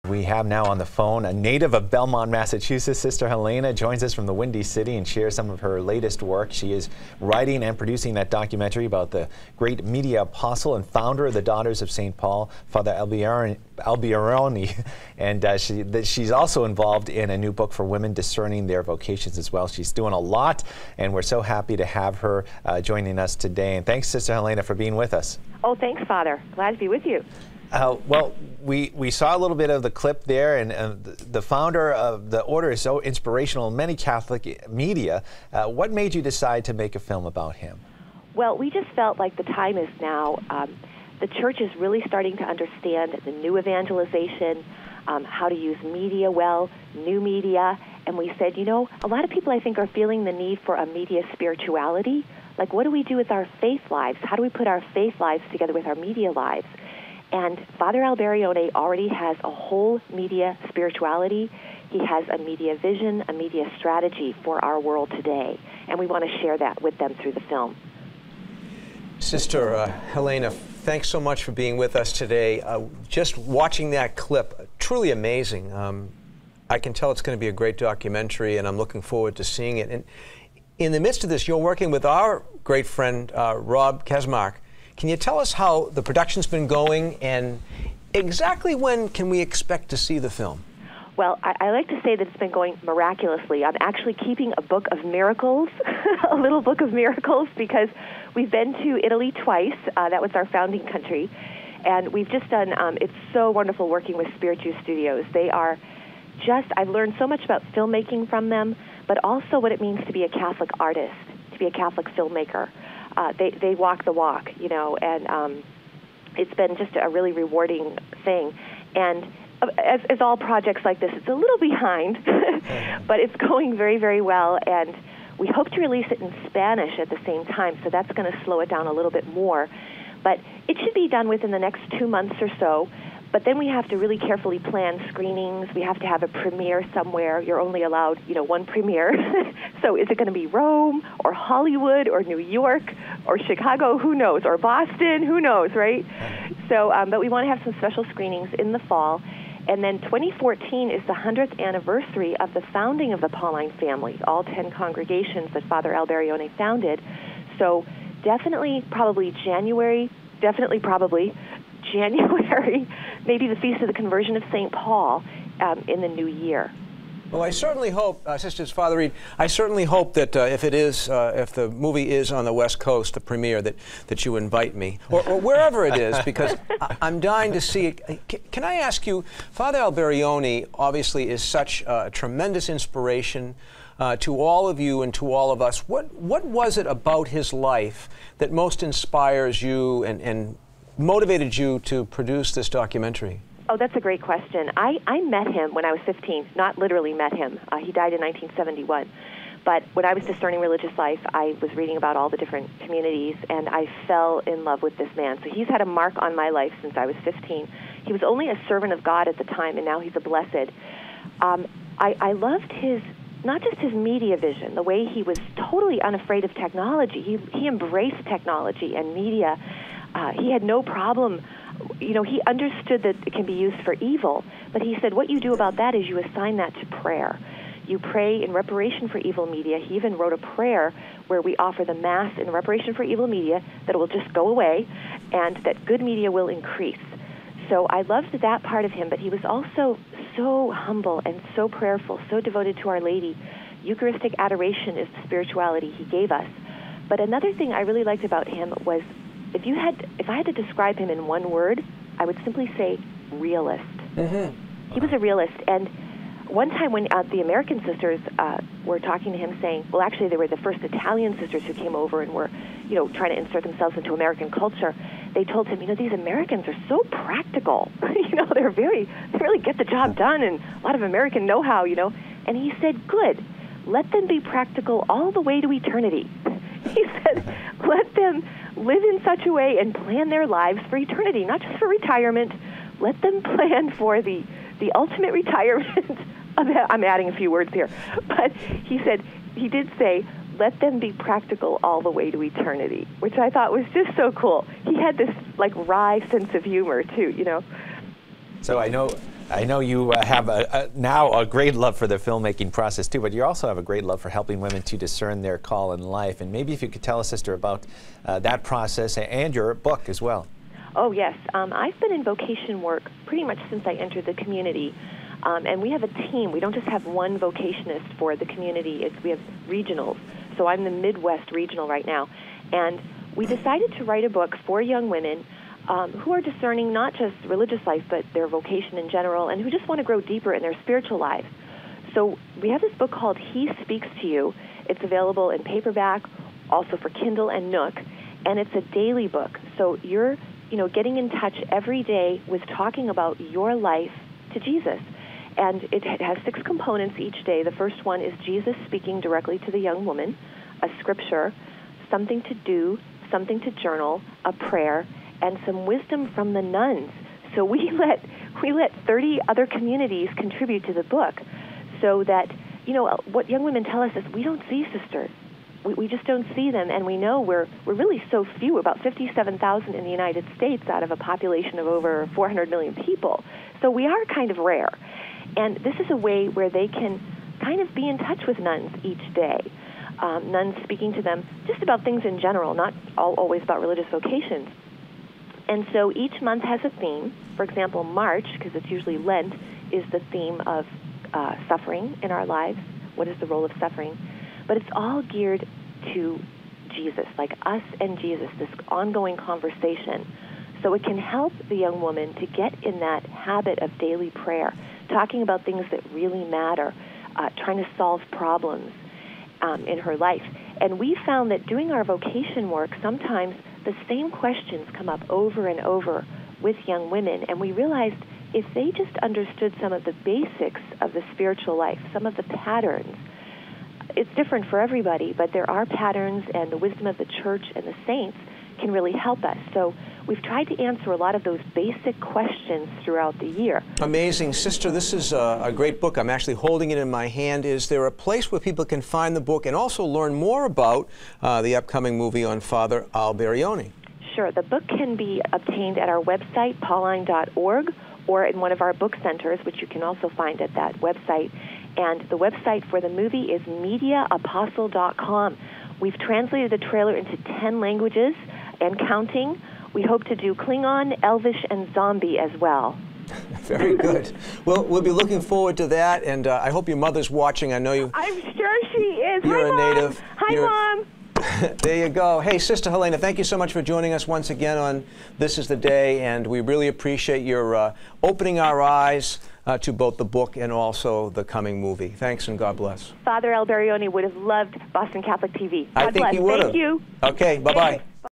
We have now on the phone a native of Belmont, Massachusetts. Sister Helena joins us from the Windy City and shares some of her latest work. She is writing and producing that documentary about the great media apostle and founder of the Daughters of St. Paul, Father Alberione. And she's also involved in a new book for women discerning their vocations as well. She's doing a lot, and we're so happy to have her joining us today. And thanks, Sister Helena, for being with us. Oh, thanks, Father. Glad to be with you. Well, we saw a little bit of the clip there, and the founder of the order is so inspirational in many Catholic media. What made you decide to make a film about him? Well, we just felt like the time is now. The church is really starting to understand the new evangelization, how to use media well, new media, and we said, you know, a lot of people, I think, are feeling the need for a media spirituality. Like, what do we do with our faith lives? How do we put our faith lives together with our media lives? And Father Alberione already has a whole media spirituality. He has a media vision, a media strategy for our world today. And we want to share that with them through the film. Sister Helena, thanks so much for being with us today. Just watching that clip, truly amazing. I can tell it's going to be a great documentary, and I'm looking forward to seeing it. And in the midst of this, you're working with our great friend, Rob Kesmark. Can you tell us how the production's been going, and exactly when can we expect to see the film? Well, I like to say that it's been going miraculously. I'm actually keeping a book of miracles, a little book of miracles, because we've been to Italy twice. That was our founding country. And we've just done, it's so wonderful working with Spiritu Studios. They are just, I've learned so much about filmmaking from them, but also what it means to be a Catholic artist, to be a Catholic filmmaker. They walk the walk, you know, and it's been just a really rewarding thing. And as all projects like this, it's a little behind, but it's going very, very well. And we hope to release it in Spanish at the same time, so that's going to slow it down a little bit more. But it should be done within the next 2 months or so. But then we have to really carefully plan screenings. We have to have a premiere somewhere. You're only allowed, you know, one premiere. So is it going to be Rome or Hollywood or New York or Chicago? Who knows? Or Boston? Who knows, right? So, but we want to have some special screenings in the fall. And then 2014 is the 100th anniversary of the founding of the Pauline Family, all 10 congregations that Father Alberione founded. So definitely, probably January, maybe the Feast of the Conversion of St. Paul in the new year. Well, I certainly hope, Sisters, Father Reed, I certainly hope that if the movie is on the West Coast, the premiere, that you invite me, or wherever it is, because I'm dying to see it. Can I ask you, Father Alberione obviously is such a tremendous inspiration to all of you and to all of us. What was it about his life that most inspires you and motivated you to produce this documentary? Oh, that's a great question. I met him when I was 15, not literally met him. He died in 1971. But when I was discerning religious life, I was reading about all the different communities, and I fell in love with this man. So he's had a mark on my life since I was 15. He was only a servant of God at the time, and now he's a blessed. I loved his, not just his media vision, the way he was totally unafraid of technology. He embraced technology and media. He had no problem. You know, he understood that it can be used for evil, but he said what you do about that is you assign that to prayer. You pray in reparation for evil media. He even wrote a prayer where we offer the Mass in reparation for evil media that it will just go away and that good media will increase. So I loved that part of him, but he was also so humble and so prayerful, so devoted to Our Lady. Eucharistic adoration is the spirituality he gave us. But another thing I really liked about him was if I had to describe him in one word, I would simply say realist. Mm-hmm. He was a realist. And one time when the American sisters were talking to him saying, well, actually they were the first Italian sisters who came over and were, you know, trying to insert themselves into American culture, they told him, you know, these Americans are so practical. You know, they really get the job done, and a lot of American know-how, you know. And he said, good, let them be practical all the way to eternity. He said, let them live in such a way and plan their lives for eternity, not just for retirement. Let them plan for the ultimate retirement. I'm adding a few words here. But he did say, let them be practical all the way to eternity, which I thought was just so cool. He had this, like, wry sense of humor, too, you know. So I know I know you have now a great love for the filmmaking process too, but you also have a great love for helping women to discern their call in life. And maybe if you could tell us, Sister, about that process and your book as well. Oh, yes. I've been in vocation work pretty much since I entered the community. And we have a team. We don't just have one vocationist for the community. We have regionals. So I'm the Midwest regional right now. And we decided to write a book for young women who are discerning not just religious life, but their vocation in general, and who just want to grow deeper in their spiritual lives. So we have this book called He Speaks to You. It's available in paperback, also for Kindle and Nook, and it's a daily book. So you're getting in touch every day with talking about your life to Jesus. And it has 6 components each day. The first one is Jesus speaking directly to the young woman, a scripture, something to do, something to journal, a prayer, and some wisdom from the nuns. So we let 30 other communities contribute to the book, so that, what young women tell us is, we don't see sisters. We just don't see them, and we know we're really so few, about 57,000 in the United States out of a population of over 400 million people. So we are kind of rare. And this is a way where they can kind of be in touch with nuns each day. Nuns speaking to them just about things in general, not always about religious vocations. And so each month has a theme. For example, March, because it's usually Lent, is the theme of suffering in our lives. What is the role of suffering? But it's all geared to Jesus, like us and Jesus, this ongoing conversation. So it can help the young woman to get in that habit of daily prayer, talking about things that really matter, trying to solve problems in her life. And we found that doing our vocation work, sometimes the same questions come up over and over with young women. And we realized if they just understood some of the basics of the spiritual life, some of the patterns, it's different for everybody, but there are patterns, and the wisdom of the church and the saints can really help us. So we've tried to answer a lot of those basic questions throughout the year. Amazing. Sister, this is a great book. I'm actually holding it in my hand. Is there a place where people can find the book and also learn more about the upcoming movie on Father Alberione? Sure. The book can be obtained at our website, pauline.org, or in one of our book centers, which you can also find at that website. And the website for the movie is mediaapostle.com. We've translated the trailer into 10 languages and counting. We hope to do Klingon, Elvish, and Zombie as well. Very good. Well, we'll be looking forward to that, and I hope your mother's watching. I know you. I'm sure she is. You're Hi, a native. Hi, Mom. There you go. Hey, Sister Helena, thank you so much for joining us once again on This Is the Day, and we really appreciate your opening our eyes to both the book and also the coming movie. Thanks, and God bless. Father Alberione would have loved Boston Catholic TV. God I think bless. he would have. Thank you. Okay, bye-bye.